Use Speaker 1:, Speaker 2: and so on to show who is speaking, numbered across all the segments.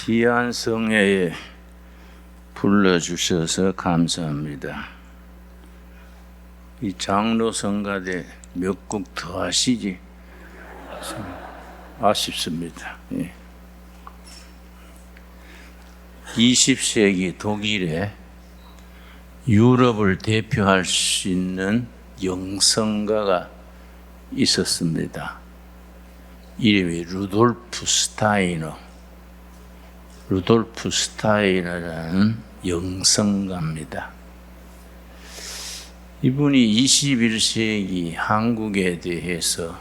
Speaker 1: 귀한 성회에 불러주셔서 감사합니다. 이 장로 성가대 몇 곡 더 하시지? 아쉽습니다. 20세기 독일에 유럽을 대표할 수 있는 영성가가 있었습니다. 이름이 루돌프 스타이너라는 영성가입니다. 이분이 21세기 한국에 대해서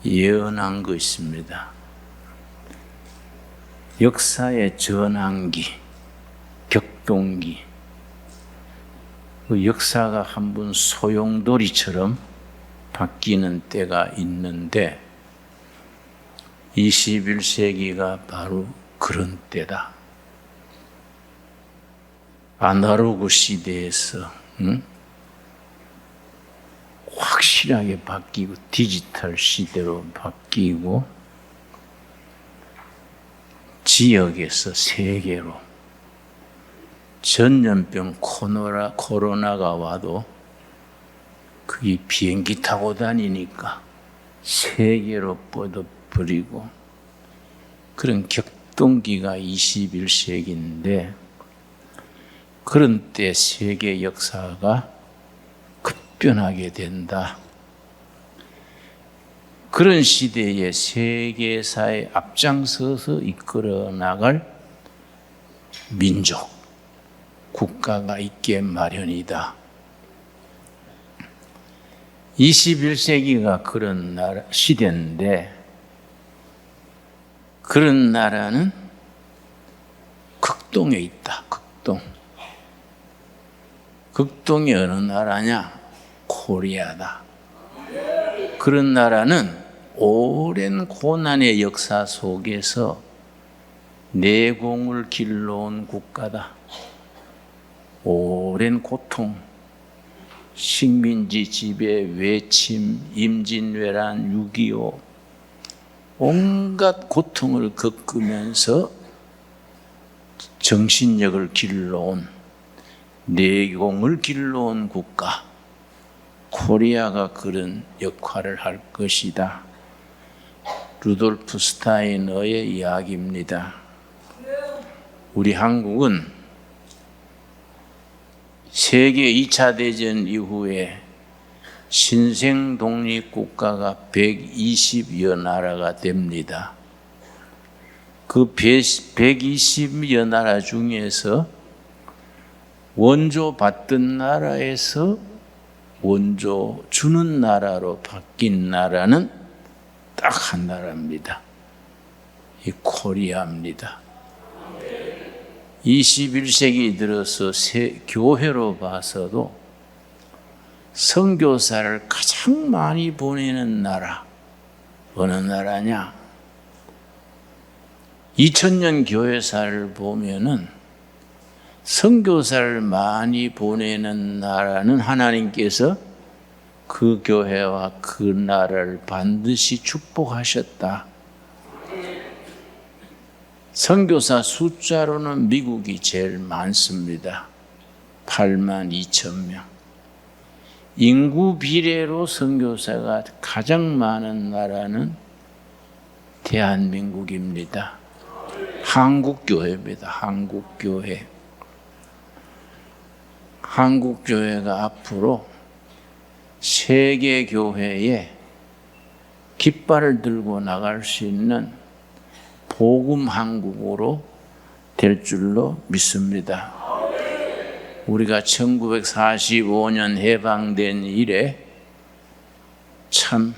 Speaker 1: 예언한 것입니다. 역사의 전환기, 격동기. 그 역사가 한번 소용돌이처럼 바뀌는 때가 있는데 21세기가 바로 그런 때다. 아날로그 시대에서 확실하게 바뀌고 디지털 시대로 바뀌고 지역에서 세계로 전염병 코로나가 와도 그게 비행기 타고 다니니까 세계로 뻗어버리고 그런 격동기가 21세기인데 그런 때 세계 역사가 급변하게 된다. 그런 시대에 세계사에 앞장서서 이끌어 나갈 민족, 국가가 있게 마련이다. 21세기가 그런 시대인데 그런 나라는 극동에 있다. 극동이 어느 나라냐? 코리아다. 그런 나라는 오랜 고난의 역사 속에서 내공을 길러온 국가다. 오랜 고통, 식민지 지배, 외침, 임진왜란, 6.25 온갖 고통을 겪으면서 정신력을 길러온 내공을 길러온 국가 코리아가 그런 역할을 할 것이다. 루돌프 스타이너의 이야기입니다. 우리 한국은 세계 2차 대전 이후에 신생 독립국가가 120여 나라가 됩니다. 그 120여 나라 중에서 원조 받던 나라에서 원조 주는 나라로 바뀐 나라는 딱 한 나라입니다. 이 코리아입니다. 21세기 들어서 교회로 봐서도 선교사를 가장 많이 보내는 나라 어느 나라냐? 2000년 교회사를 보면은 선교사를 많이 보내는 나라는 하나님께서 그 교회와 그 나라를 반드시 축복하셨다. 선교사 숫자로는 미국이 제일 많습니다. 82,000명. 인구 비례로 선교사가 가장 많은 나라는 대한민국입니다. 한국교회입니다. 한국교회. 한국교회가 앞으로 세계교회에 깃발을 들고 나갈 수 있는 복음 한국으로 될 줄로 믿습니다. 우리가 1945년 해방된 이래 참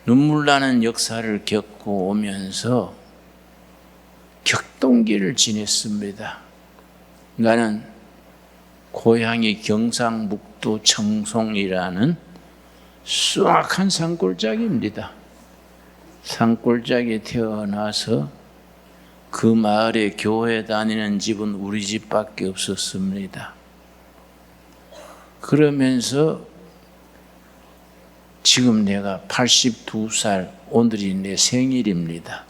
Speaker 1: 눈물 나는 역사를 겪고 오면서 격동기를 지냈습니다. 나는 고향이 경상북도 청송이라는 수악한 산골짜기입니다. 산골짜기에 태어나서 그 마을에 교회 다니는 집은 우리 집밖에 없었습니다. 그러면서 지금 내가 82살, 오늘이 내 생일입니다.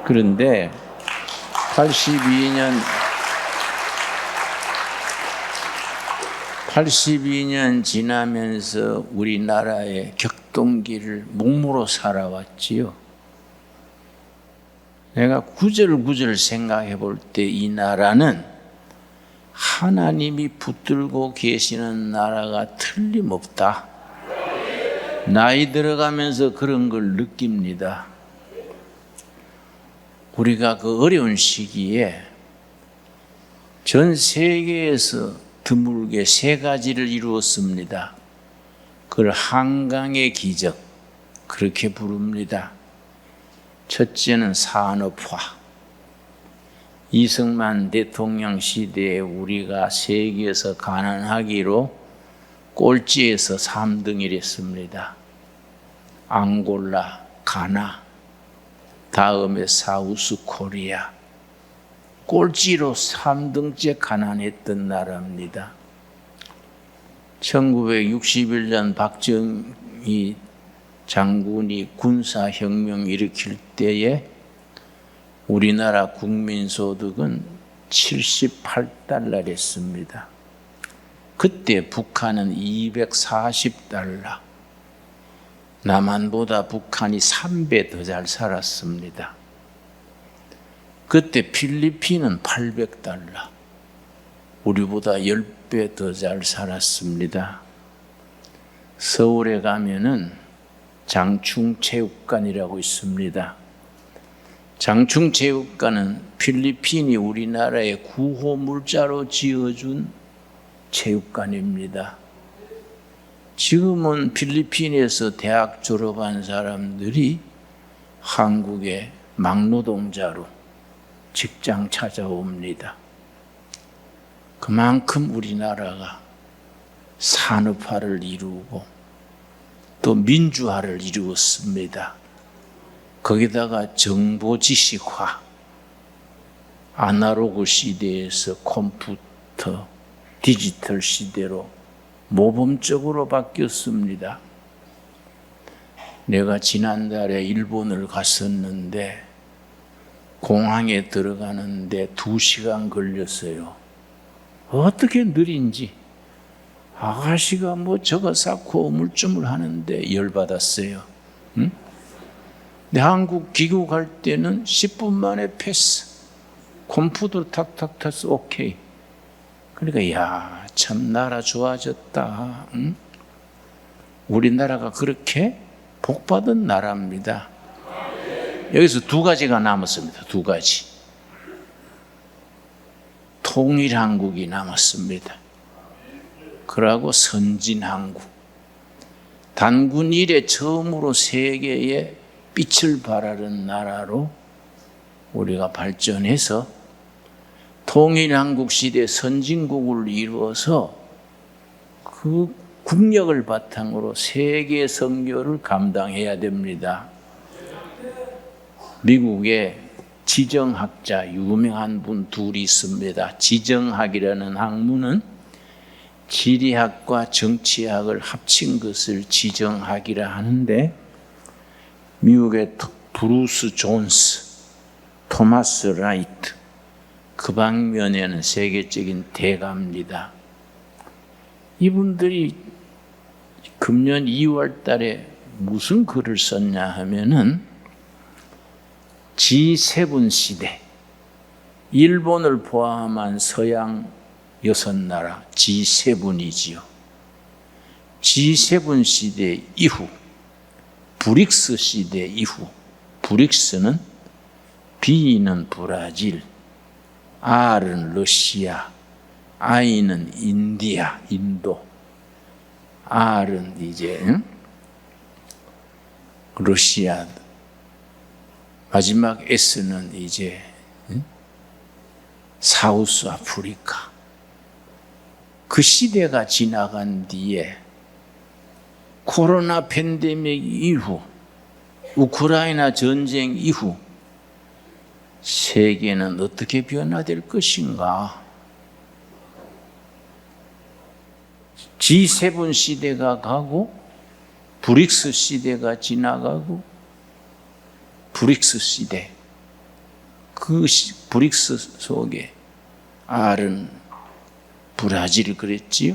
Speaker 1: 그런데 (82년) 지나면서 우리나라의 격동기를 목모로 살아왔지요. 내가 구절구절 생각해 볼 때 이 나라는 하나님이 붙들고 계시는 나라가 틀림없다. 나이 들어가면서 그런 걸 느낍니다. 우리가 그 어려운 시기에 전 세계에서 드물게 세 가지를 이루었습니다. 그걸 한강의 기적, 그렇게 부릅니다. 첫째는 산업화. 이승만 대통령 시대에 우리가 세계에서 가난하기로 꼴찌에서 3등을 했습니다. 앙골라, 가나, 다음에 사우스 코리아. 꼴찌로 3등째 가난했던 나라입니다. 1961년 박정희 장군이 군사혁명 일으킬 때에 우리나라 국민소득은 78달러랬습니다. 그때 북한은 240달러. 남한보다 북한이 3배 더 잘 살았습니다. 그때 필리핀은 800달러. 우리보다 10배 더 잘 살았습니다. 서울에 가면은 장충체육관이라고 있습니다. 장충체육관은 필리핀이 우리나라의 구호물자로 지어준 체육관입니다. 지금은 필리핀에서 대학 졸업한 사람들이 한국의 막노동자로 직장 찾아옵니다. 그만큼 우리나라가 산업화를 이루고 또 민주화를 이루었습니다. 거기다가 정보지식화, 아날로그 시대에서 컴퓨터, 디지털 시대로 모범적으로 바뀌었습니다. 내가 지난달에 일본을 갔었는데 공항에 들어가는데 2시간 걸렸어요. 어떻게 느린지. 아가씨가 뭐 저거 쌓고 우물쭈물 하는데 열받았어요. 응? 근데 한국 귀국할 때는 10분 만에 패스. 컴퓨터 탁탁 탔어. 오케이. 그러니까 야, 참 나라 좋아졌다. 응? 우리나라가 그렇게 복받은 나라입니다. 여기서 2가지가 남았습니다. 2가지. 통일한국이 남았습니다. 그러고 선진한국. 단군 이래 처음으로 세계에 빛을 발하는 나라로 우리가 발전해서 통일한국 시대 선진국을 이루어서 그 국력을 바탕으로 세계 선교를 감당해야 됩니다. 미국에 지정학자 유명한 분 2이 있습니다. 지정학이라는 학문은 지리학과 정치학을 합친 것을 지정학이라 하는데 미국의 브루스 존스, 토마스 라이트 그 방면에는 세계적인 대가입니다. 이분들이 금년 2월 달에 무슨 글을 썼냐 하면은 G7 시대, 일본을 포함한 서양 6나라 G7이지요. G7 시대 이후, 브릭스 시대 이후, 브릭스는 B는 브라질, R은 러시아, I는 인디아, 인도, R은 이제 러시아, 마지막 S는 이제 사우스 아프리카. 그 시대가 지나간 뒤에 코로나 팬데믹 이후, 우크라이나 전쟁 이후 세계는 어떻게 변화될 것인가? G7 시대가 가고 브릭스 시대가 지나가고 브릭스 시대, 그 브릭스 속에 R은 브라질 그랬지요.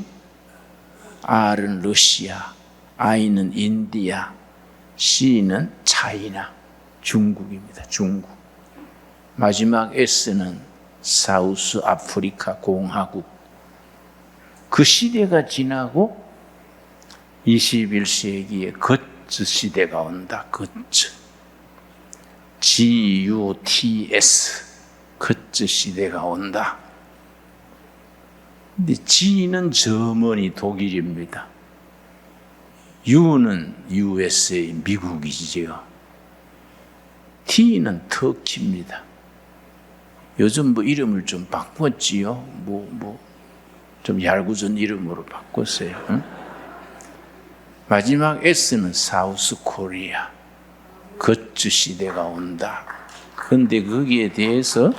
Speaker 1: R은 러시아, I는 인디아, C는 차이나, 중국입니다. 중국. 마지막 S는 사우스 아프리카 공화국. 그 시대가 지나고 21세기에 거츠 시대가 온다. 거츠. GUTS. 거츠 시대가 온다. 근데 G는 저머니 독일입니다. U는 USA 미국이지요. T는 터키입니다. 요즘 뭐 이름을 좀 바꿨지요. 좀 얄궂은 이름으로 바꿨어요. 응? 마지막 S는 사우스 코리아. 거츠 시대가 온다. 그런데 거기에 대해서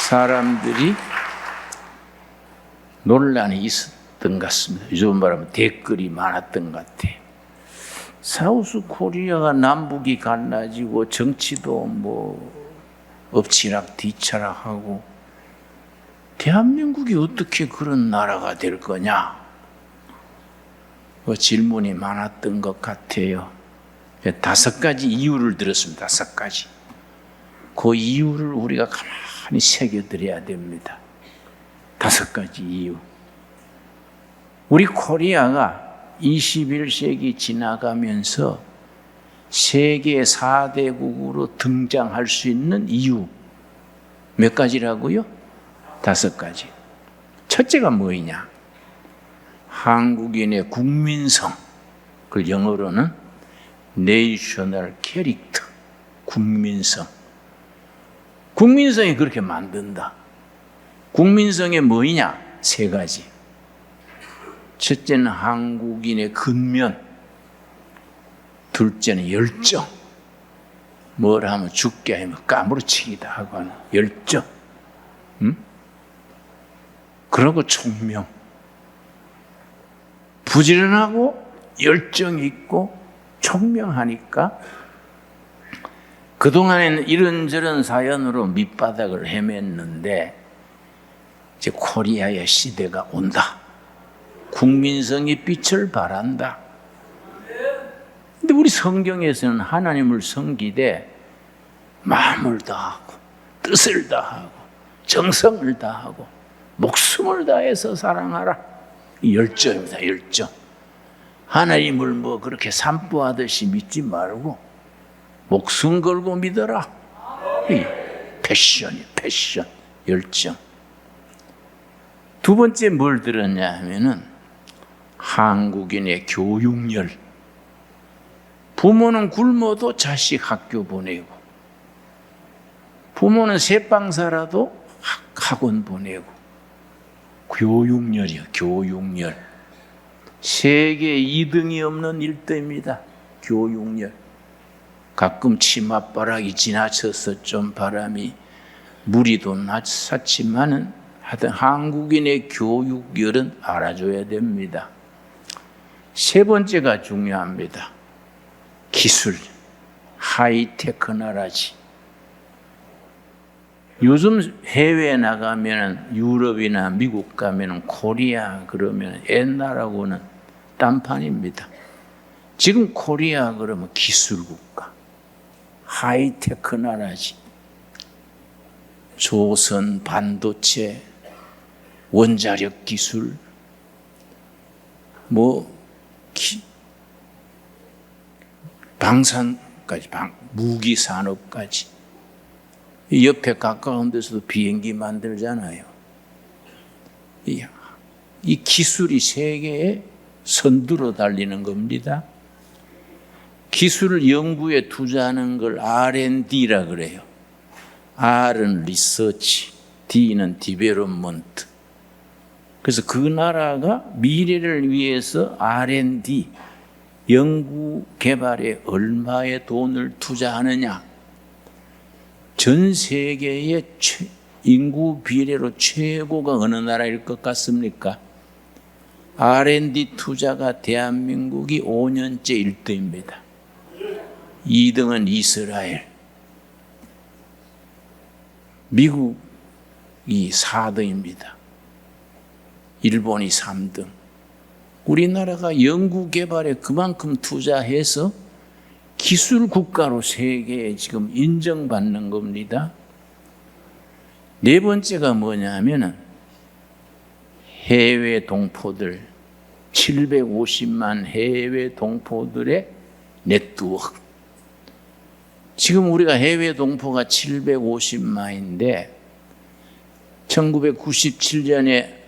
Speaker 1: 사람들이 논란이 있었던 것 같습니다. 요즘 말하면 댓글이 많았던 것 같아요. 사우스 코리아가 남북이 갈라지고 정치도 엎치락 뒤치락하고 대한민국이 어떻게 그런 나라가 될 거냐? 질문이 많았던 것 같아요. 5가지 이유를 들었습니다. 5가지. 그 이유를 우리가 가만히 새겨드려야 됩니다. 5가지 이유. 우리 코리아가 21세기 지나가면서 세계 4대국으로 등장할 수 있는 이유 몇 가지라고요? 5가지. 첫째가 뭐냐? 한국인의 국민성, 그 영어로는 National Character, 국민성. 국민성이 그렇게 만든다. 국민성이 뭐냐? 3가지. 첫째는 한국인의 근면, 둘째는 열정. 뭘 하면 죽게 하면 까무러치기다 하고 하는 열정. 그리고 총명. 부지런하고 열정이 있고 총명하니까 그동안에는 이런저런 사연으로 밑바닥을 헤맸는데 이제 코리아의 시대가 온다. 국민성이 빛을 발한다. 근데 우리 성경에서는 하나님을 섬기되 마음을 다하고 뜻을 다하고 정성을 다하고 목숨을 다해서 사랑하라. 열정입니다. 열정. 하나님을 그렇게 산보하듯이 믿지 말고 목숨 걸고 믿어라. 패션이에요. 패션. 열정. 2번째 뭘 들었냐 하면은 한국인의 교육열. 부모는 굶어도 자식 학교 보내고, 부모는 새빵 살아도 학원 보내고, 교육열이요, 교육열. 세계 2등이 없는 1등입니다. 교육열. 가끔 치맛바락이 지나쳐서 좀 바람이 무리도 샀지만은 하여튼 한국인의 교육열은 알아줘야 됩니다. 3번째가 중요합니다. 기술, 하이테크 나라지. 요즘 해외에 나가면 유럽이나 미국 가면 코리아 그러면 옛날하고는 딴판입니다. 지금 코리아 그러면 기술국가, 하이테크 나라지. 조선 반도체, 원자력 기술, 방산까지, 무기 산업까지. 옆에 가까운 데서도 비행기 만들잖아요. 이 기술이 세계에 선두로 달리는 겁니다. 기술 연구에 투자하는 걸 R&D라 그래요. R은 리서치, D는 디벨롭먼트. 그래서 그 나라가 미래를 위해서 R&D, 연구 개발에 얼마의 돈을 투자하느냐. 전 세계의 인구 비례로 최고가 어느 나라일 것 같습니까? R&D 투자가 대한민국이 5년째 1등입니다. 2등은 이스라엘, 미국이 4등입니다. 일본이 3등. 우리나라가 연구개발에 그만큼 투자해서 기술 국가로 세계에 지금 인정받는 겁니다. 네 번째가 뭐냐면은 해외 동포들, 750만 해외 동포들의 네트워크. 지금 우리가 해외 동포가 750만인데 1997년에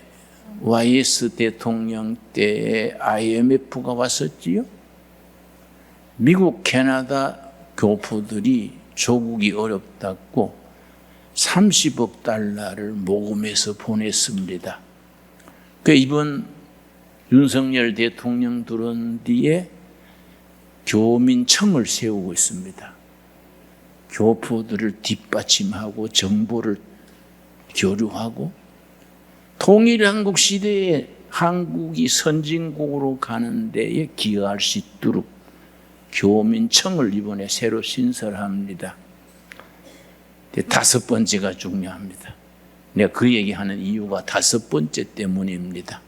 Speaker 1: YS 대통령 때에 IMF가 왔었지요. 미국, 캐나다 교포들이 조국이 어렵다고 30억 달러를 모금해서 보냈습니다. 이번 윤석열 대통령 들어온 뒤에 교민청을 세우고 있습니다. 교포들을 뒷받침하고 정보를 교류하고 통일한국 시대에 한국이 선진국으로 가는 데에 기여할 수 있도록 교민청을 이번에 새로 신설합니다. 다섯 번째가 중요합니다. 내가 그 얘기하는 이유가 다섯 번째 때문입니다.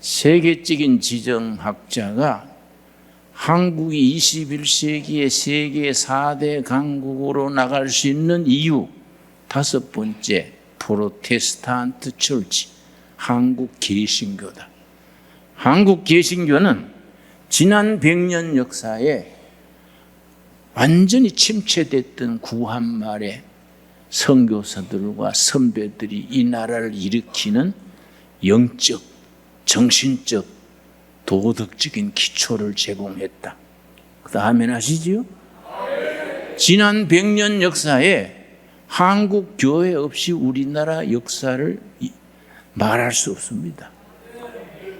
Speaker 1: 세계적인 지정학자가 한국이 21세기의 세계 4대 강국으로 나갈 수 있는 이유 다섯 번째, 프로테스탄트 철치, 한국 개신교다. 한국 개신교는 지난 100년 역사에 완전히 침체됐던 구한말의 선교사들과 선배들이 이 나라를 일으키는 영적, 정신적, 도덕적인 기초를 제공했다. 아멘 하시지요? 지난 100년 역사에 한국 교회 없이 우리나라 역사를 말할 수 없습니다.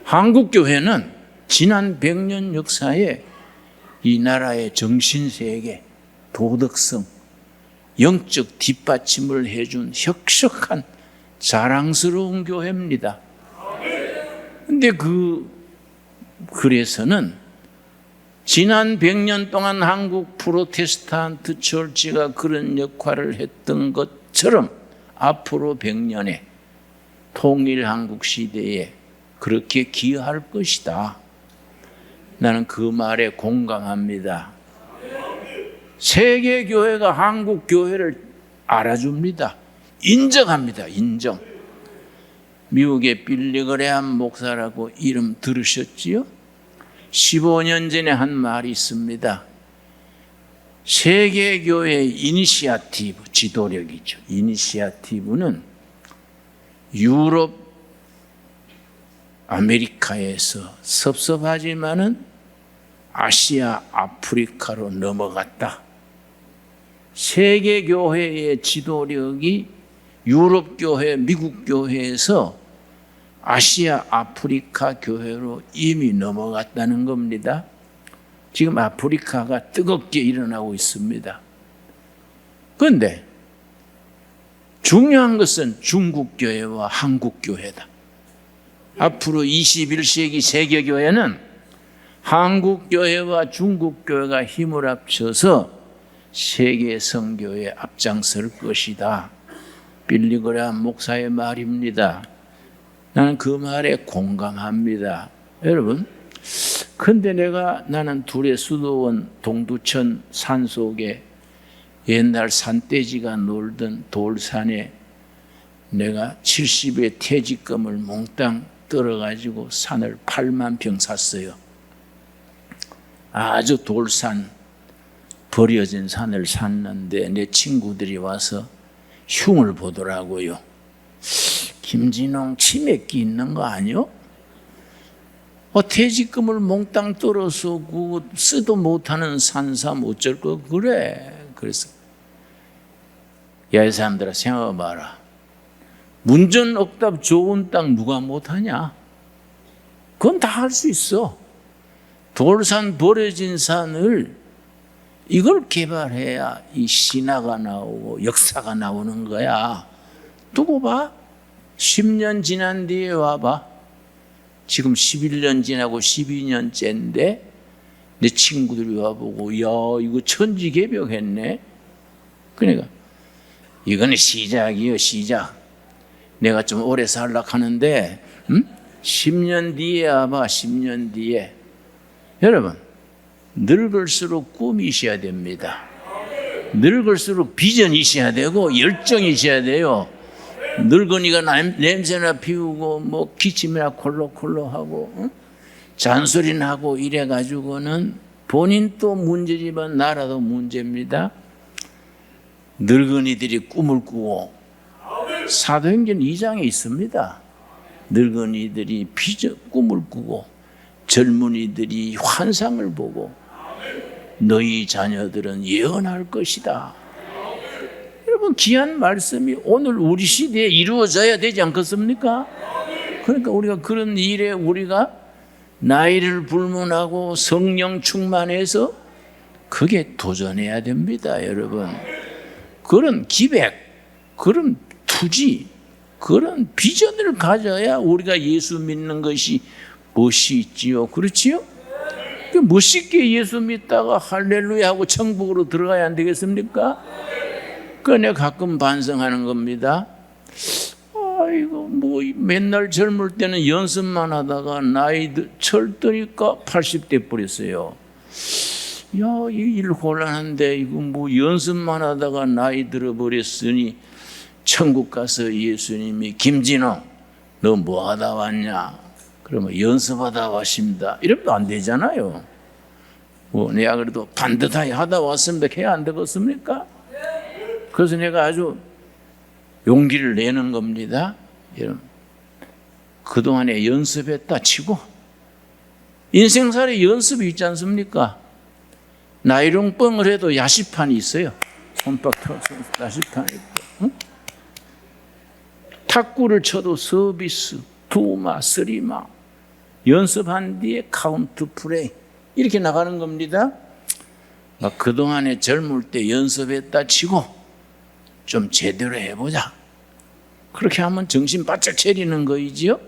Speaker 1: 한국 교회는 지난 100년 역사에 이 나라의 정신세계, 도덕성, 영적 뒷받침을 해준 혁혁한 자랑스러운 교회입니다. 그런데 그래서는 지난 100년 동안 한국 프로테스탄트 철치가 그런 역할을 했던 것처럼 앞으로 100년에 통일 한국 시대에 그렇게 기여할 것이다. 나는 그 말에 공감합니다. 세계 교회가 한국 교회를 알아줍니다. 인정합니다. 인정. 미국의 빌리 그레함 목사라고 이름 들으셨지요? 15년 전에 한 말이 있습니다. 세계교회의 이니시아티브, 지도력이죠. 이니시아티브는 유럽, 아메리카에서 섭섭하지만은 아시아, 아프리카로 넘어갔다. 세계교회의 지도력이 유럽교회, 미국교회에서 아시아, 아프리카 교회로 이미 넘어갔다는 겁니다. 지금 아프리카가 뜨겁게 일어나고 있습니다. 그런데 중요한 것은 중국교회와 한국교회다. 앞으로 21세기 세계교회는 한국교회와 중국교회가 힘을 합쳐서 세계 선교에 앞장설 것이다. 빌리 그레함 목사의 말입니다. 나는 그 말에 공감합니다. 여러분, 근데 나는 둘의 수도원 동두천 산속에 옛날 산돼지가 놀던 돌산에 내가 70의 퇴직금을 몽땅 떨어가지고 산을 8만 평 샀어요. 아주 돌산, 버려진 산을 샀는데 내 친구들이 와서 흉을 보더라고요. 김진홍 치맥기 있는 거 아니요? 퇴직금을 몽땅 떨어서 쓰도 못하는 산삼 어쩔 거 그래. 그래서 야, 이 사람들아 생각해봐라. 문전억답 좋은 땅 누가 못하냐? 그건 다 할 수 있어. 돌산 버려진 산을 이걸 개발해야 이 신화가 나오고 역사가 나오는 거야. 두고 봐. 10년 지난 뒤에 와봐. 지금 11년 지나고 12년째인데 내 친구들이 와보고 야 이거 천지개벽했네. 그러니까 이거는 시작이요, 시작. 내가 좀 오래 살라 하는데 10년 뒤에 아마 10년 뒤에 여러분 늙을수록 꿈이 있어야 됩니다. 늙을수록 비전이 있어야 되고 열정이 있어야 돼요. 늙으니까 냄새나 피우고 뭐 기침이나 콜록콜록하고 잔소리나 하고 이래가지고는 본인도 문제지만 나라도 문제입니다. 늙은이들이 꿈을 꾸고 사도행전 2장에 있습니다. 늙은이들이 꿈을 꾸고 젊은이들이 환상을 보고 너희 자녀들은 예언할 것이다. 여러분 귀한 말씀이 오늘 우리 시대에 이루어져야 되지 않겠습니까? 그러니까 우리가 그런 일에 우리가 나이를 불문하고 성령 충만해서 그게 도전해야 됩니다. 여러분 그런 기백, 그런 투지, 그런 비전을 가져야 우리가 예수 믿는 것이 멋이 있지요. 그렇지요? 멋있게 예수 믿다가 할렐루야 하고 천국으로 들어가야 안 되겠습니까? 그러니까 내가 가끔 반성하는 겁니다. 아이고 뭐 맨날 젊을 때는 연습만 하다가 나이 철드니까 80대 버렸어요. 야, 이 일 곤란한데 이거 뭐 연습만 하다가 나이 들어버렸으니 천국 가서 예수님이 김진호 너 뭐 하다 왔냐? 그러면 연습하다 왔습니다. 이러면 안 되잖아요. 뭐 내가 그래도 반듯하게 하다 왔습니다. 해야 안 되겠습니까? 그래서 내가 아주 용기를 내는 겁니다. 여러분 그동안에 연습했다 치고 인생살이 연습이 있지 않습니까? 나이롱뻥을 해도 야시판이 있어요. 손뼉 터서 야시판이 있고 응? 탁구를 쳐도 서비스, 투마, 쓰리마 연습한 뒤에 카운트 플레이 이렇게 나가는 겁니다. 그동안에 젊을 때 연습했다 치고 좀 제대로 해보자. 그렇게 하면 정신 바짝 차리는 거이지요.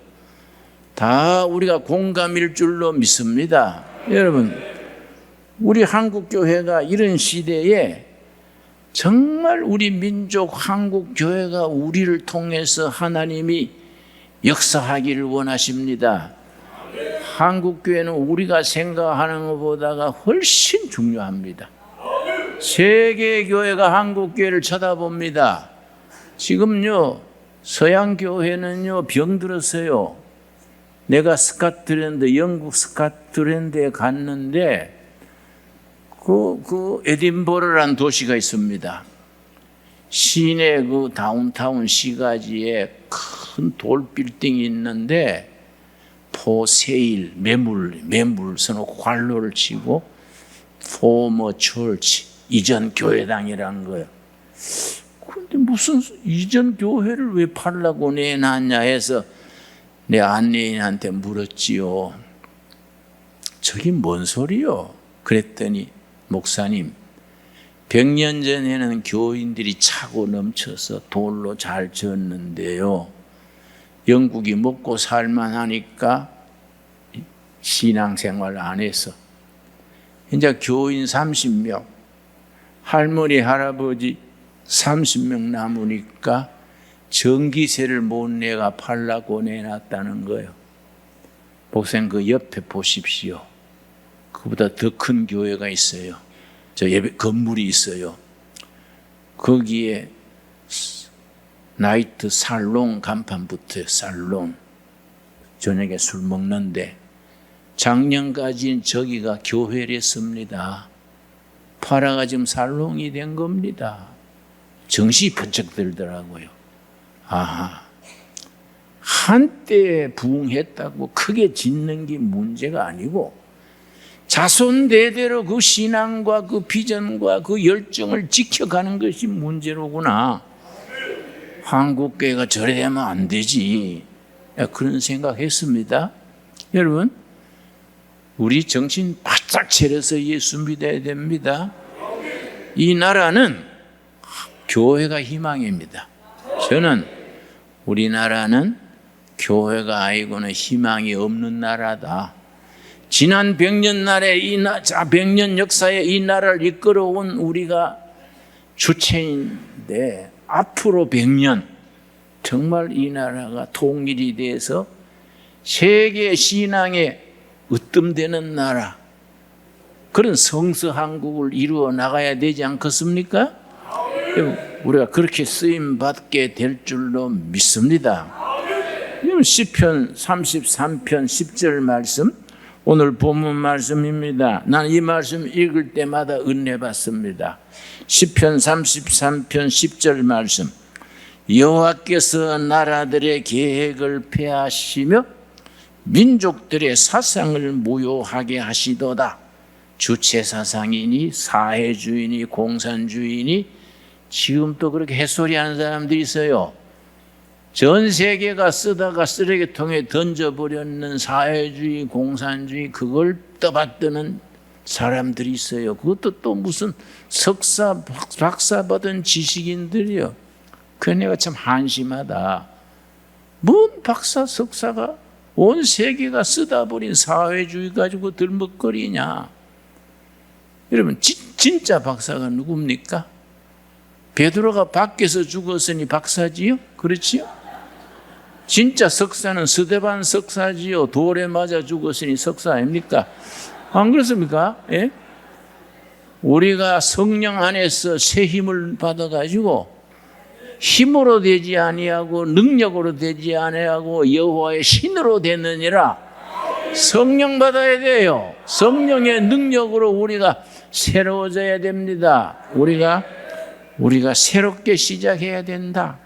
Speaker 1: 다 우리가 공감일 줄로 믿습니다. 여러분 우리 한국교회가 이런 시대에 정말 우리 민족 한국교회가 우리를 통해서 하나님이 역사하기를 원하십니다. 한국교회는 우리가 생각하는 것보다가 훨씬 중요합니다. 세계교회가 한국교회를 쳐다봅니다. 지금요 서양교회는요 병들었어요. 내가 스카틀랜드 영국 스카틀랜드에 갔는데 그 에딘버러라는 도시가 있습니다. 시내 그 다운타운 시가지에 큰 돌 빌딩이 있는데 포세일 매물 서놓고 관로를 치고 포머 철치 이전 교회당이라는 거예요. 그런데 무슨 이전 교회를 왜 팔라고 내놨냐 해서 내 안내인한테 물었지요. 저게 뭔 소리요? 그랬더니 목사님 100년 전에는 교인들이 차고 넘쳐서 돌로 잘 지었는데요. 영국이 먹고 살만하니까 신앙생활 안 해서 이제 교인 30명, 할머니, 할아버지 30명 남으니까 전기세를 못 내가 팔라고 내놨다는 거예요. 목사님 그 옆에 보십시오. 그보다 더 큰 교회가 있어요. 저 예배 건물이 있어요. 거기에 나이트 살롱 간판 붙어요. 살롱. 저녁에 술 먹는데 작년까지는 저기가 교회랬습니다. 파라가 지금 살롱이 된 겁니다. 정신이 번쩍 들더라고요. 아하. 한때 부흥했다고 크게 짓는 게 문제가 아니고 자손 대대로 그 신앙과 그 비전과 그 열정을 지켜가는 것이 문제로구나. 한국교회가 저래 되면 안 되지. 그런 생각했습니다. 여러분, 우리 정신 바짝 차려서 예수 믿어야 됩니다. 이 나라는 교회가 희망입니다. 저는 우리나라는 교회가 아니고는 희망이 없는 나라다. 지난 100년 백년 역사에 이 나라를 이끌어온 우리가 주체인데 앞으로 100년 정말 이 나라가 통일이 돼서 세계 신앙에 으뜸되는 나라, 그런 성서 한국을 이루어 나가야 되지 않겠습니까? 우리가 그렇게 쓰임 받게 될 줄로 믿습니다. 시편 33편 10절 말씀, 오늘 본문 말씀입니다. 나는 이 말씀 읽을 때마다 은혜 받습니다. 시편 33편 10절 말씀. 여호와께서 나라들의 계획을 폐하시며 민족들의 사상을 무효하게 하시도다. 주체사상이니 사회주의니 공산주의니, 지금 또 그렇게 햇소리하는 사람들이 있어요. 전 세계가 쓰다가 쓰레기통에 던져버렸는 사회주의, 공산주의, 그걸 떠받드는 사람들이 있어요. 그것도 또 무슨 석사, 박사 받은 지식인들이요. 그 내가 참 한심하다. 뭔 박사, 석사가 온 세계가 쓰다 버린 사회주의 가지고 들먹거리냐. 여러분, 진짜 박사가 누굽니까? 베드로가 밖에서 죽었으니 박사지요? 그렇지요? 진짜 석사는 스데반 석사지요. 돌에 맞아 죽었으니 석사 아닙니까? 안 그렇습니까? 예? 우리가 성령 안에서 새 힘을 받아가지고 힘으로 되지 아니하고 능력으로 되지 아니하고 여호와의 신으로 되느니라. 성령 받아야 돼요. 성령의 능력으로 우리가 새로워져야 됩니다. 우리가 새롭게 시작해야 된다.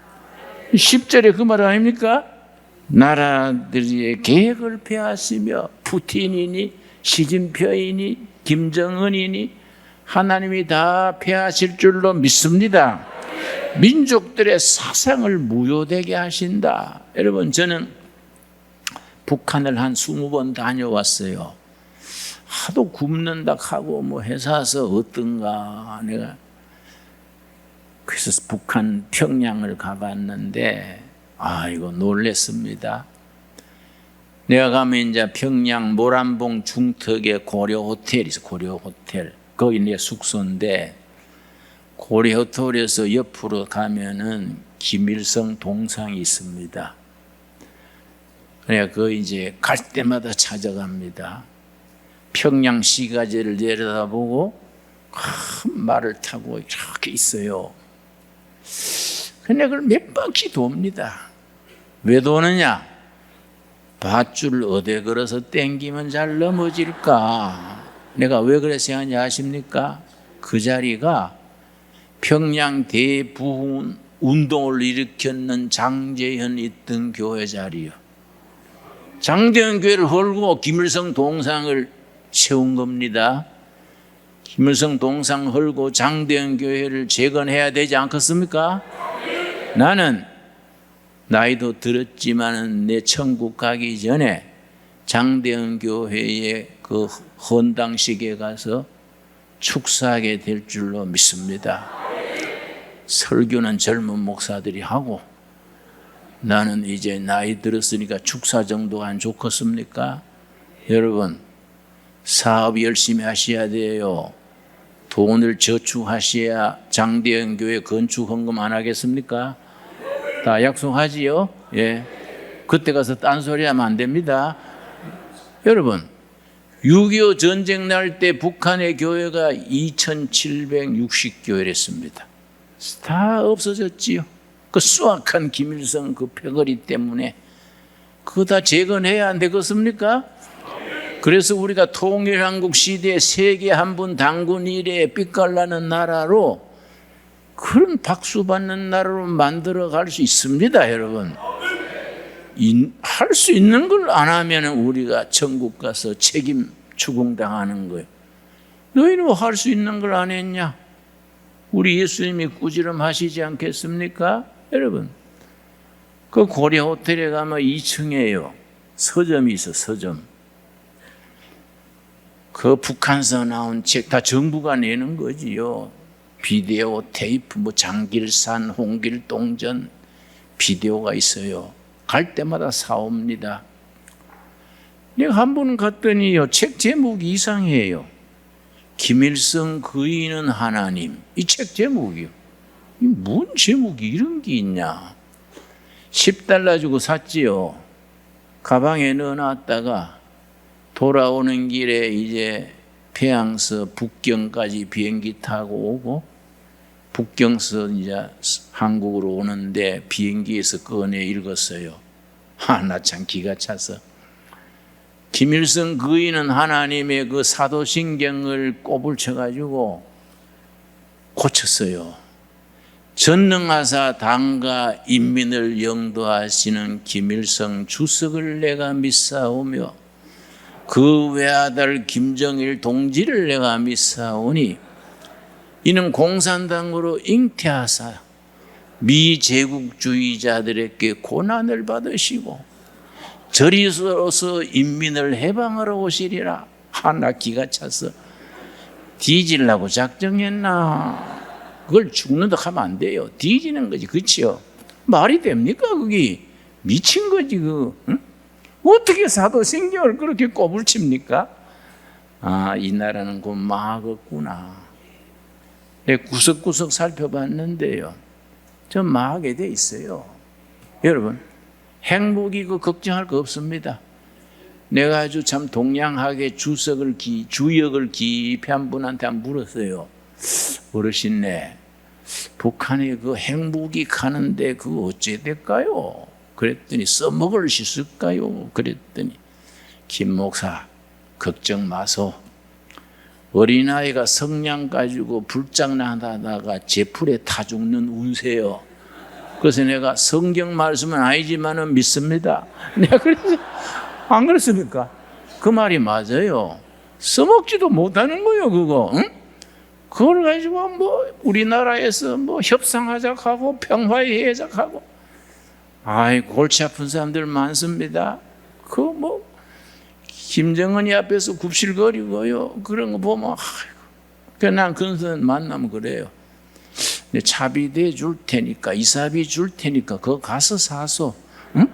Speaker 1: 10절에 그 말 아닙니까? 나라들의 계획을 폐하시며 푸틴이니 시진핑이니 김정은이니 하나님이 다 폐하실 줄로 믿습니다. 민족들의 사상을 무효되게 하신다. 여러분, 저는 북한을 한 20번 다녀왔어요. 하도 굶는다 하고 뭐 회사에서 어떤가 내가 그래서 북한 평양을 가봤는데 이거 놀랬습니다. 내가 가면 이제 평양 모란봉 중턱에 고려 호텔이 있어. 고려 호텔 거기 내 숙소인데, 고려 호텔에서 옆으로 가면은 김일성 동상이 있습니다. 그래 그 이제 갈 때마다 찾아갑니다. 평양 시가지를 내려다보고 큰 말을 타고 이렇게 있어요. 근데 그걸 몇 바퀴 돕니다. 왜 도느냐? 밧줄 어디 걸어서 땡기면 잘 넘어질까? 내가 왜 그래 생각하는지 아십니까? 그 자리가 평양 대부흥 운동을 일으켰는 장제현 있던 교회 자리요. 장제현 교회를 헐고 김일성 동상을 세운 겁니다. 김일성 동상 헐고 장대현 교회를 재건해야 되지 않겠습니까? 나는 나이도 들었지만 내 천국 가기 전에 장대현 교회의 그 헌당식에 가서 축사하게 될 줄로 믿습니다. 설교는 젊은 목사들이 하고 나는 이제 나이 들었으니까 축사 정도가 안 좋겠습니까? 여러분, 사업 열심히 하셔야 돼요. 돈을 저축하셔야 장대현 교회 건축 헌금 안 하겠습니까? 다 약속하지요? 예. 그때 가서 딴소리 하면 안 됩니다. 여러분, 6.25 전쟁 날 때 북한의 교회가 2760교회랬습니다. 다 없어졌지요. 그 수악한 김일성 그 패거리 때문에 그거 다 재건해야 안 되겠습니까? 그래서 우리가 통일한국 시대에 세계 한 분 당군 이래에 삐깔나는 나라로, 그런 박수 받는 나라로 만들어 갈 수 있습니다, 여러분. 할 수 있는 걸 안 하면 우리가 천국 가서 책임 추궁당하는 거예요. 너희는 할 수 있는 걸 안 했냐? 우리 예수님이 꾸지람하시지 않겠습니까? 여러분, 그 고려 호텔에 가면 2층에요. 서점이 있어, 서점. 그 북한서 나온 책 다 정부가 내는 거지요. 비디오, 테이프, 뭐 장길산, 홍길동전 비디오가 있어요. 갈 때마다 사옵니다. 내가 한 번 갔더니요, 책 제목이 이상해요. 김일성 거인은 하나님. 이 책 제목이요. 이 뭔 제목이 이런 게 있냐. 10달러 주고 샀지요. 가방에 넣어놨다가 돌아오는 길에 이제 평양서 북경까지 비행기 타고 오고, 북경서 이제 한국으로 오는데 비행기에서 꺼내 읽었어요. 나 참 기가 차서. 김일성 거인은 하나님의 그 사도신경을 꼽을 쳐가지고 고쳤어요. 전능하사 당과 인민을 영도하시는 김일성 주석을 내가 믿사오며 그 외아들 김정일 동지를 내가 믿사오니 이는 공산당으로 잉태하사 미제국주의자들에게 고난을 받으시고 저리서서 인민을 해방하러 오시리라. 하나 기가 차서 뒤질라고 작정했나. 그걸 죽는다 하면 안 돼요. 뒤지는 거지. 그치요? 말이 됩니까? 그게 미친 거지. 응? 어떻게 사도신경을 그렇게 꼬불칩니까? 이 나라는 곧 망하겠구나. 내가 구석구석 살펴봤는데요, 좀 망하게 돼 있어요. 여러분, 행복이 걱정할 거 없습니다. 내가 아주 참 동양하게 주역을 깊이 한 분한테 한번 물었어요. 어르신네, 북한에 그 행복이 가는데 그거 어째 될까요? 그랬더니 써먹을 수 있을까요? 그랬더니 김 목사 걱정 마소. 어린아이가 성냥 가지고 불장난하다가 제풀에 타 죽는 운세요. 그래서 내가 성경 말씀은 아니지만은 믿습니다. 내가 그래서 안 그렇습니까? 그 말이 맞아요. 써먹지도 못하는 거예요, 그거. 응? 그걸 가지고 뭐 우리나라에서 뭐 협상하자고 하고 평화회의하자고 하고. 골치 아픈 사람들 많습니다. 그 뭐 김정은이 앞에서 굽실거리고요. 그런 거 보면 난 그런 사람 만나면 그래요. 차비대 줄 테니까, 이사비 줄 테니까 그거 가서 사소. 응?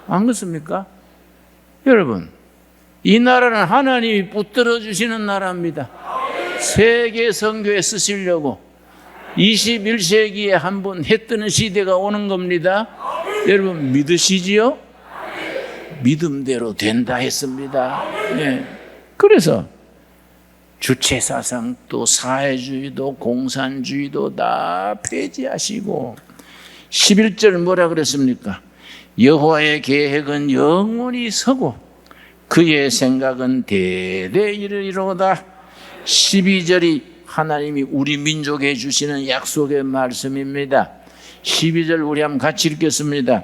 Speaker 1: 안 그렇습니까? 여러분, 이 나라는 하나님이 붙들어 주시는 나라입니다. 세계 선교에 쓰시려고 21세기에 한번 해 뜨는 시대가 오는 겁니다. 여러분 믿으시지요? 믿음대로 된다 했습니다. 네. 그래서 주체사상도 사회주의도 공산주의도 다 폐지하시고 11절 뭐라 그랬습니까? 여호와의 계획은 영원히 서고 그의 생각은 대대 이르리로다. 12절이 하나님이 우리 민족에 주시는 약속의 말씀입니다. 12절 우리 한번 같이 읽겠습니다.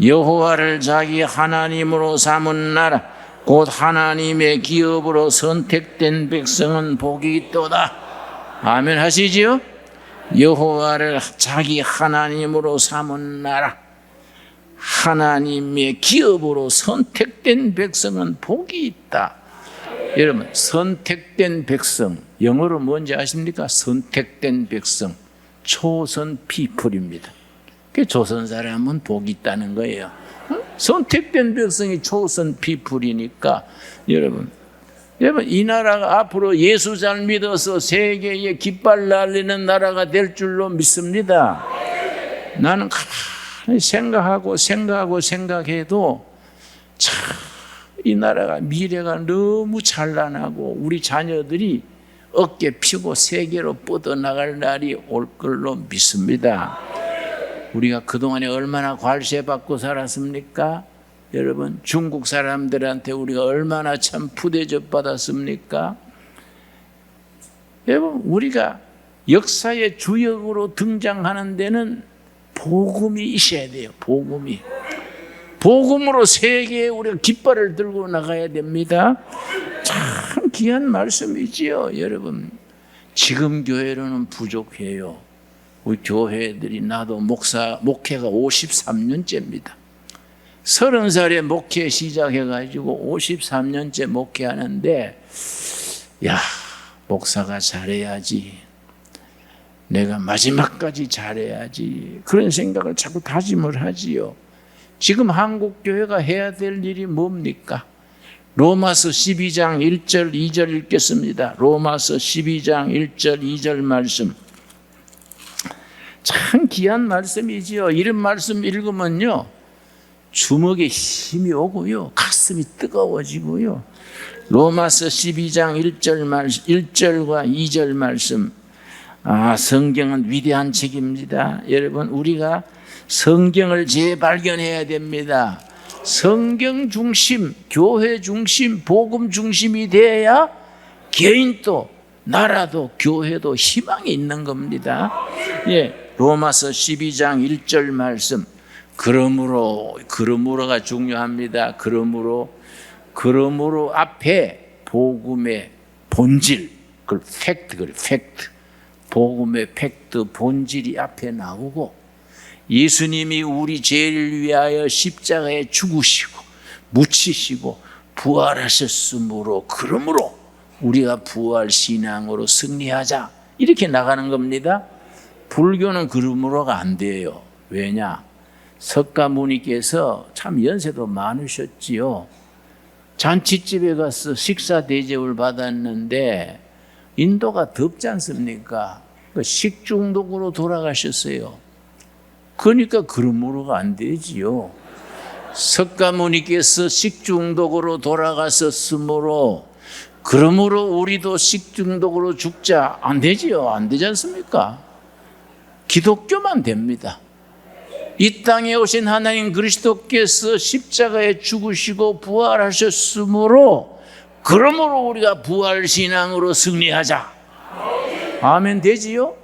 Speaker 1: 여호와를 자기 하나님으로 삼은 나라 곧 하나님의 기업으로 선택된 백성은 복이 있도다. 아멘 하시지요? 여호와를 자기 하나님으로 삼은 나라, 하나님의 기업으로 선택된 백성은 복이 있다. 여러분, 선택된 백성, 영어로 뭔지 아십니까? 선택된 백성, chosen people입니다. 그 조선 사람은 복이 있다는 거예요. 선택된 백성이 chosen people이니까 여러분 이 나라가 앞으로 예수 잘 믿어서 세계에 깃발 날리는 나라가 될 줄로 믿습니다. 나는 가만히 생각해도 참 이 나라가 미래가 너무 찬란하고 우리 자녀들이 어깨 펴고 세계로 뻗어나갈 날이 올 걸로 믿습니다. 우리가 그동안에 얼마나 괄세받고 살았습니까? 여러분, 중국 사람들한테 우리가 얼마나 참 푸대접 받았습니까? 여러분, 우리가 역사의 주역으로 등장하는 데는 복음이 있어야 돼요. 복음으로 세계에 우리가 깃발을 들고 나가야 됩니다. 참 귀한 말씀이지요, 여러분. 지금 교회로는 부족해요. 우리 교회들이 나도 목회가 53년째입니다. 30살에 목회 시작해가지고 53년째 목회하는데, 목사가 잘해야지. 내가 마지막까지 잘해야지. 그런 생각을 자꾸 다짐을 하지요. 지금 한국교회가 해야 될 일이 뭡니까? 로마서 12장 1절 2절 읽겠습니다. 로마서 12장 1절 2절 말씀. 참 귀한 말씀이지요. 이런 말씀 읽으면요, 주먹에 힘이 오고요, 가슴이 뜨거워지고요. 로마서 12장 1절과 2절 말씀. 성경은 위대한 책입니다. 여러분, 우리가 성경을 재발견해야 됩니다. 성경 중심, 교회 중심, 복음 중심이 돼야 개인도, 나라도, 교회도 희망이 있는 겁니다. 로마서 12장 1절 말씀. 그러므로가 중요합니다. 그러므로 앞에 복음의 본질, 그걸 팩트. 복음의 팩트, 본질이 앞에 나오고, 예수님이 우리 죄를 위하여 십자가에 죽으시고 묻히시고 부활하셨으므로, 그러므로 우리가 부활 신앙으로 승리하자, 이렇게 나가는 겁니다. 불교는 그러므로가 안 돼요. 왜냐? 석가모니께서 참 연세도 많으셨지요. 잔치집에 가서 식사 대접을 받았는데 인도가 덥지 않습니까? 식중독으로 돌아가셨어요. 그러니까 그러므로가 안 되지요. 석가모니께서 식중독으로 돌아가셨으므로, 그러므로 우리도 식중독으로 죽자, 안 되지요. 안 되지 않습니까? 기독교만 됩니다. 이 땅에 오신 하나님 그리스도께서 십자가에 죽으시고 부활하셨으므로, 그러므로 우리가 부활신앙으로 승리하자. 아멘 되지요?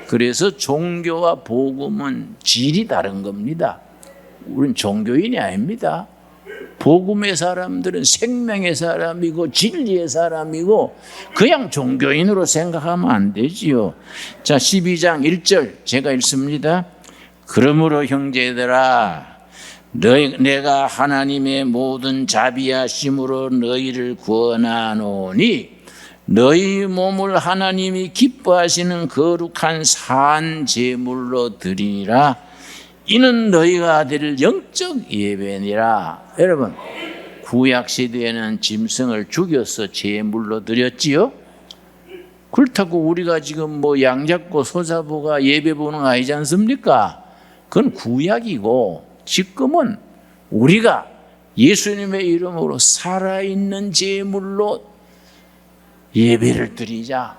Speaker 1: 그래서 종교와 복음은 질이 다른 겁니다. 우린 종교인이 아닙니다. 복음의 사람들은 생명의 사람이고 진리의 사람이고, 그냥 종교인으로 생각하면 안 되지요. 자, 12장 1절 제가 읽습니다. 그러므로 형제들아, 내가 하나님의 모든 자비하심으로 너희를 구원하노니, 너희 몸을 하나님이 기뻐하시는 거룩한 산 제물로 드리라. 이는 너희가 드릴 영적 예배니라. 여러분, 구약 시대에는 짐승을 죽여서 제물로 드렸지요. 그렇다고 우리가 지금 양 잡고 소 잡고가 예배 보는 거 아니지 않습니까? 그건 구약이고, 지금은 우리가 예수님의 이름으로 살아있는 제물로 예배를 드리자.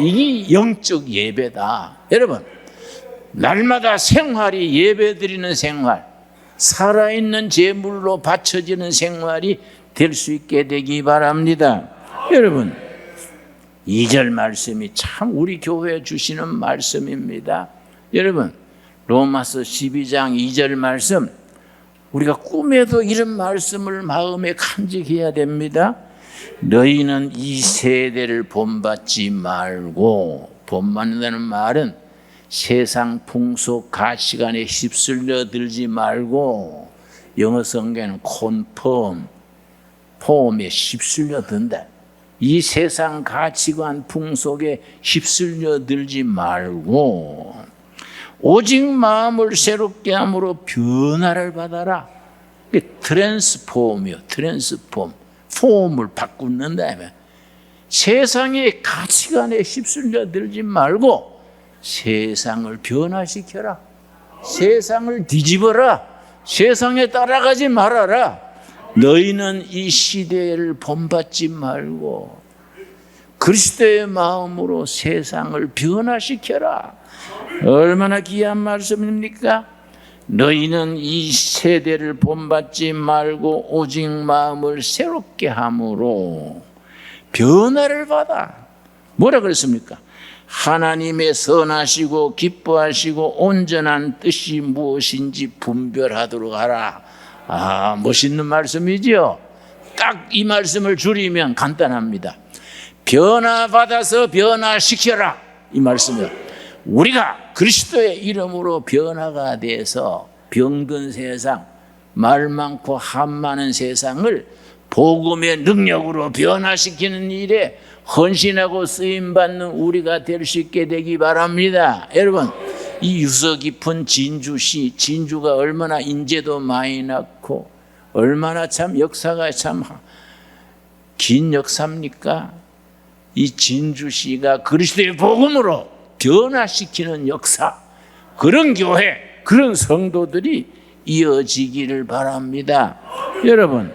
Speaker 1: 이게 영적 예배다. 여러분, 날마다 생활이 예배 드리는 생활, 살아있는 제물로 바쳐지는 생활이 될 수 있게 되기 바랍니다. 여러분, 2절 말씀이 참 우리 교회에 주시는 말씀입니다. 여러분, 로마서 12장 2절 말씀, 우리가 꿈에도 이런 말씀을 마음에 간직해야 됩니다. 너희는 이 세대를 본받지 말고, 본받는다는 말은 세상 풍속 가치관에 휩쓸려 들지 말고, 영어 성경은 폼에 휩쓸려 든다. 이 세상 가치관 풍속에 휩쓸려 들지 말고, 오직 마음을 새롭게 함으로 변화를 받아라. 트랜스폼이요. 폼을 바꾸는다면, 세상의 가치관에 휩쓸려 들지 말고 세상을 변화시켜라. 세상을 뒤집어라. 세상에 따라가지 말아라. 너희는 이 시대를 본받지 말고 그리스도의 마음으로 세상을 변화시켜라. 얼마나 귀한 말씀입니까? 너희는 이 세대를 본받지 말고 오직 마음을 새롭게 함으로 변화를 받아. 뭐라 그랬습니까? 하나님의 선하시고 기뻐하시고 온전한 뜻이 무엇인지 분별하도록 하라. 멋있는 말씀이지요. 딱 이 말씀을 줄이면 간단합니다. 변화받아서 변화시켜라, 이 말씀이요. 우리가 그리스도의 이름으로 변화가 돼서 병든 세상, 말 많고 함 많은 세상을 복음의 능력으로 변화시키는 일에 헌신하고 쓰임받는 우리가 될 수 있게 되기 바랍니다. 여러분, 이 유서 깊은 진주시, 진주가 얼마나 인재도 많이 낳고 얼마나 참 역사가 참 긴 역사입니까? 이 진주시가 그리스도의 복음으로 변화시키는 역사, 그런 교회, 그런 성도들이 이어지기를 바랍니다. 여러분,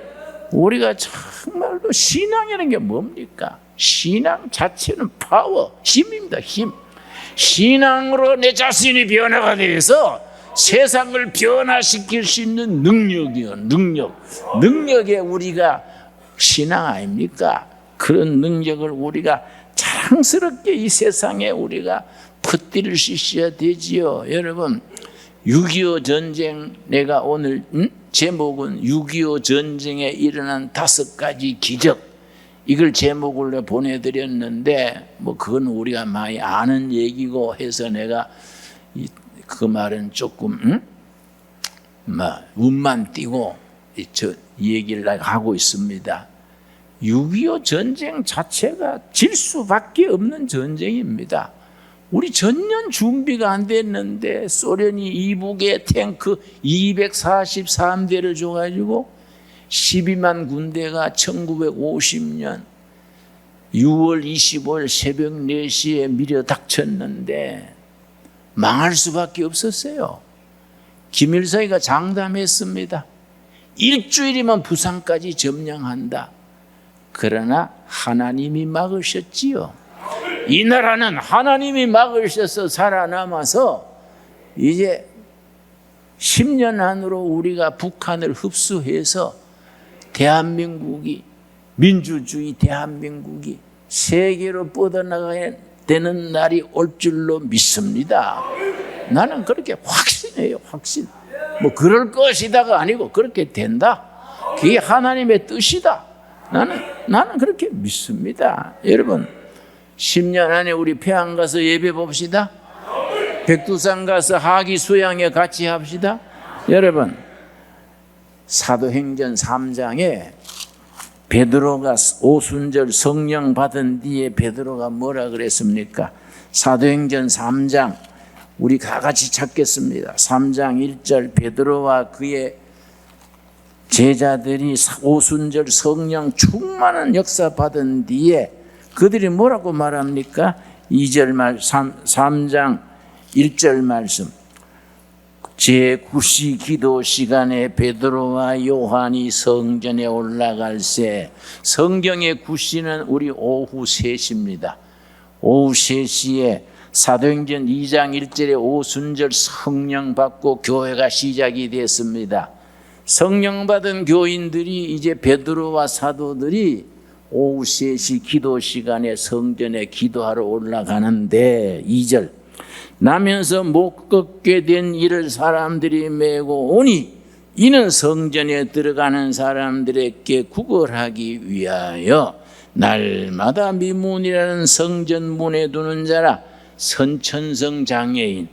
Speaker 1: 우리가 정말로 신앙이라는 게 뭡니까? 신앙 자체는 파워, 힘입니다. 힘. 신앙으로 내 자신이 변화가 돼서 세상을 변화시킬 수 있는 능력이요. 능력에 우리가 신앙 아닙니까? 그런 능력을 우리가 자랑스럽게 이 세상에 우리가 퍼뜨릴 수 있어야 되지요. 여러분, 6.25 전쟁, 내가 오늘 제목은 6.25 전쟁에 일어난 5가지 기적, 이걸 제목으로 보내드렸는데 뭐 그건 우리가 많이 아는 얘기고 해서 내가 그 말은 조금 운만 띄고 저 얘기를 하고 있습니다. 6.25 전쟁 자체가 질 수밖에 없는 전쟁입니다. 우리 전년 준비가 안 됐는데 소련이 이북에 탱크 243대를 줘가지고 12만 군대가 1950년 6월 25일 새벽 4시에 밀어 닥쳤는데 망할 수밖에 없었어요. 김일성이가 장담했습니다. 일주일이면 부산까지 점령한다. 그러나 하나님이 막으셨지요. 이 나라는 하나님이 막으셔서 살아남아서 이제 10년 안으로 우리가 북한을 흡수해서 대한민국이, 민주주의 대한민국이 세계로 뻗어나가야 되는 날이 올 줄로 믿습니다. 나는 그렇게 확신해요. 확신. 뭐 그럴 것이다가 아니고 그렇게 된다. 그게 하나님의 뜻이다. 나는 그렇게 믿습니다. 여러분, 10년 안에 우리 평양 가서 예배 봅시다. 백두산 가서 하기 수양회 같이 합시다. 여러분, 사도행전 3장에 베드로가 오순절 성령 받은 뒤에 베드로가 뭐라 그랬습니까? 사도행전 3장 우리 다 같이 찾겠습니다. 3장 1절, 베드로와 그의 제자들이 오순절 성령 충만한 역사 받은 뒤에 그들이 뭐라고 말합니까? 2절 말 3장 1절 말씀. 제9시 기도 시간에 베드로와 요한이 성전에 올라갈새, 성경의 9시는 우리 오후 3시입니다. 오후 3시에 사도행전 2장 1절에 오순절 성령 받고 교회가 시작이 됐습니다. 성령 받은 교인들이 이제 베드로와 사도들이 오후 3시 기도 시간에 성전에 기도하러 올라가는데 2절, 나면서 못 걷게 된 이를 사람들이 메고 오니 이는 성전에 들어가는 사람들에게 구걸하기 위하여 날마다 미문이라는 성전 문에 두는 자라. 선천성 장애인,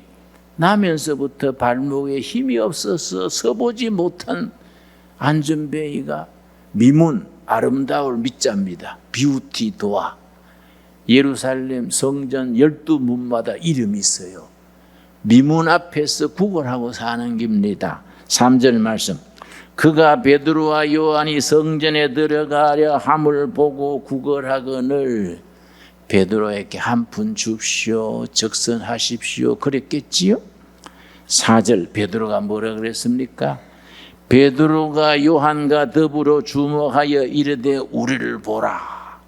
Speaker 1: 나면서부터 발목에 힘이 없어서 서보지 못한 안전뱅이가 미문, 아름다울 미자입니다. 뷰티 도화. 예루살렘 성전 12문마다 이름이 있어요. 미문 앞에서 구걸하고 사는 겁니다. 3절 말씀. 그가 베드로와 요한이 성전에 들어가려 함을 보고 구걸하거늘 베드로에게 한 푼 줍시오, 적선하십시오 그랬겠지요. 4절, 베드로가 뭐라 그랬습니까? 베드로가 요한과 더불어 주목하여 이르되 우리를 보라,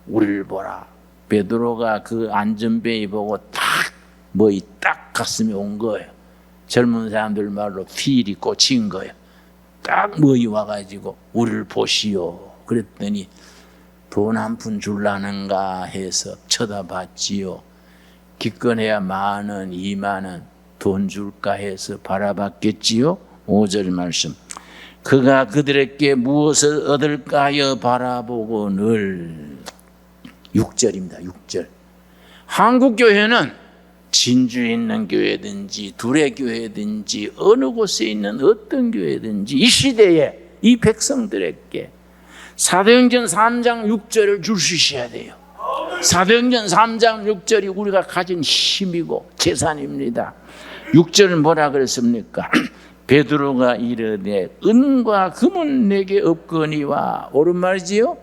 Speaker 1: 우리를 보라. 베드로가 그 안전뱅이 보고 딱 가슴에 온 거예요. 젊은 사람들 말로 필이 꽂힌 거예요. 딱 뭐이 와가지고 우리를 보시오. 그랬더니 돈 한 푼 줄라는가 해서 쳐다봤지요. 기껏해야 10,000원, 20,000원 돈 줄까 해서 바라봤겠지요. 5절 말씀. 그가 그들에게 무엇을 얻을까 하여 바라보고 늘. 6절입니다. 6절. 한국교회는 진주에 있는 교회든지 둘의 교회든지 어느 곳에 있는 어떤 교회든지 이 시대에 이 백성들에게 사도행전 3장 6절을 줄 수 있어야 돼요. 사도행전 3장 6절이 우리가 가진 힘이고 재산입니다. 6절은 뭐라 그랬습니까? 베드로가 이르되 은과 금은 내게 없거니와, 옳은 말이지요?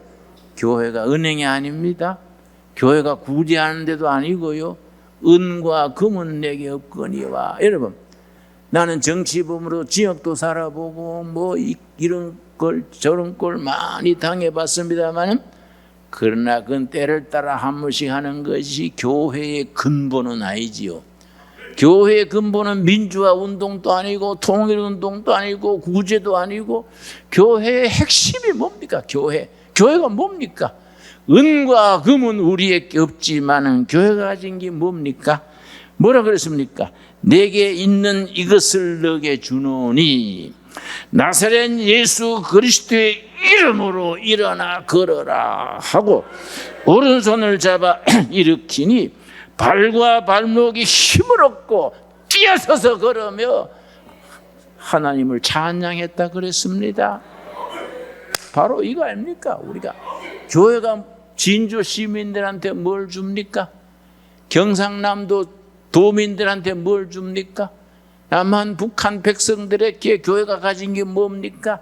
Speaker 1: 교회가 은행이 아닙니다. 교회가 구제하는 데도 아니고요. 은과 금은 내게 없거니와. 여러분, 나는 정치범으로 지역도 살아보고 뭐 이런 걸 저런 걸 많이 당해봤습니다만, 그러나 그건 때를 따라 한 번씩 하는 것이 교회의 근본은 아니지요. 교회의 근본은 민주화 운동도 아니고 통일운동도 아니고 구제도 아니고, 교회의 핵심이 뭡니까? 교회가 뭡니까? 은과 금은 우리에게 없지만은 교회가 가진 게 뭡니까? 뭐라 그랬습니까? 내게 있는 이것을 너에게 주노니 나사렛 예수 그리스도의 이름으로 일어나 걸어라 하고 오른손을 잡아 일으키니 발과 발목이 힘을 얻고 뛰어서서 걸으며 하나님을 찬양했다 그랬습니다. 바로 이거 아닙니까? 우리가 교회가 진주 시민들한테 뭘 줍니까? 경상남도 도민들한테 뭘 줍니까? 남한 북한 백성들에게 교회가 가진 게 뭡니까?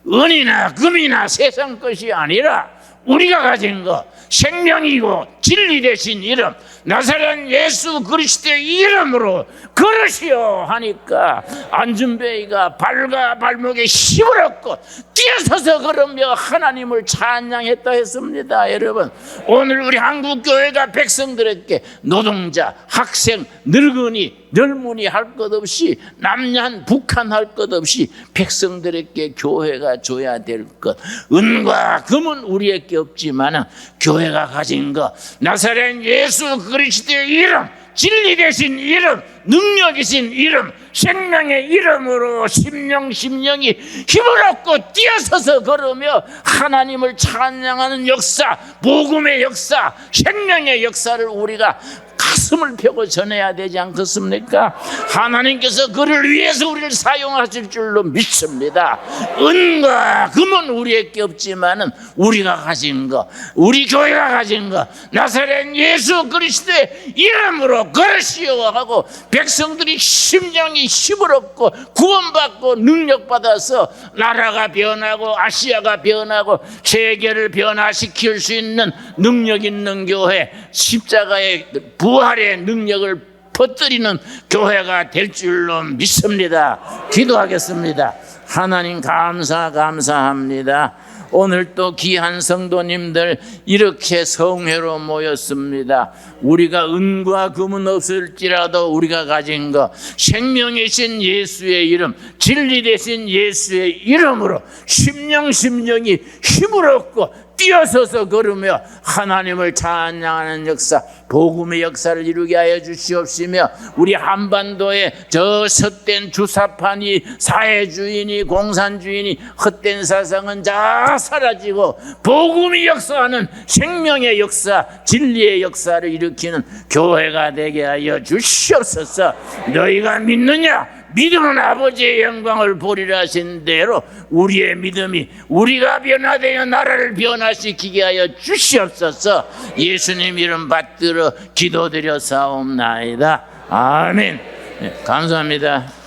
Speaker 1: 은이나 금이나 세상 것이 아니라 우리가 가진 것, 생명이고 진리 되신 이름 나사렛 예수 그리스도의 이름으로 걸으시오 하니까 안준배이가 발과 발목에 힘을 얻고 뛰어서서 걸으며 하나님을 찬양했다 했습니다. 여러분, 오늘 우리 한국교회가 백성들에게 노동자, 학생, 늙은이, 젊은이 할 것 없이 남한, 북한 할 것 없이 백성들에게 교회가 줘야 될 것, 은과 금은 우리에게 없지만 교회가 가진 것, 나사렛 예수 그리스도의 이름, 진리 되신 이름, 능력이신 이름, 생명의 이름으로 심령이 힘을 얻고 뛰어서서 걸으며 하나님을 찬양하는 역사, 복음의 역사, 생명의 역사를 우리가 가슴을 펴고 전해야 되지 않겠습니까? 하나님께서 그를 위해서 우리를 사용하실 줄로 믿습니다. 은과 금은 우리에게 없지만은 우리가 가진 것, 우리 교회가 가진 것, 나사렛 예수 그리스도의 이름으로 걸으시오 하고 백성들이 심령이 힘을 얻고 구원받고 능력받아서 나라가 변하고 아시아가 변하고 세계를 변화시킬 수 있는 능력 있는 교회, 십자가의 부활의 능력을 퍼뜨리는 교회가 될 줄로 믿습니다. 기도하겠습니다. 하나님 감사합니다. 오늘 또 귀한 성도님들 이렇게 성회로 모였습니다. 우리가 은과 금은 없을지라도 우리가 가진 것, 생명이신 예수의 이름, 진리 되신 예수의 이름으로 심령이 힘을 얻고 뛰어서서 걸으며 하나님을 찬양하는 역사, 복음의 역사를 이루게 하여 주시옵시며 우리 한반도에 저 헛된 주사파니 사회주의니 공산주의니 헛된 사상은 다 사라지고 복음이 역사하는 생명의 역사, 진리의 역사를 일으키는 교회가 되게 하여 주시옵소서. 너희가 믿느냐? 믿음은 아버지의 영광을 보리라 하신 대로 우리의 믿음이 우리가 변화되어 나라를 변화시키게 하여 주시옵소서. 예수님 이름 받들어 기도드려 사옵나이다. 아멘. 네, 감사합니다.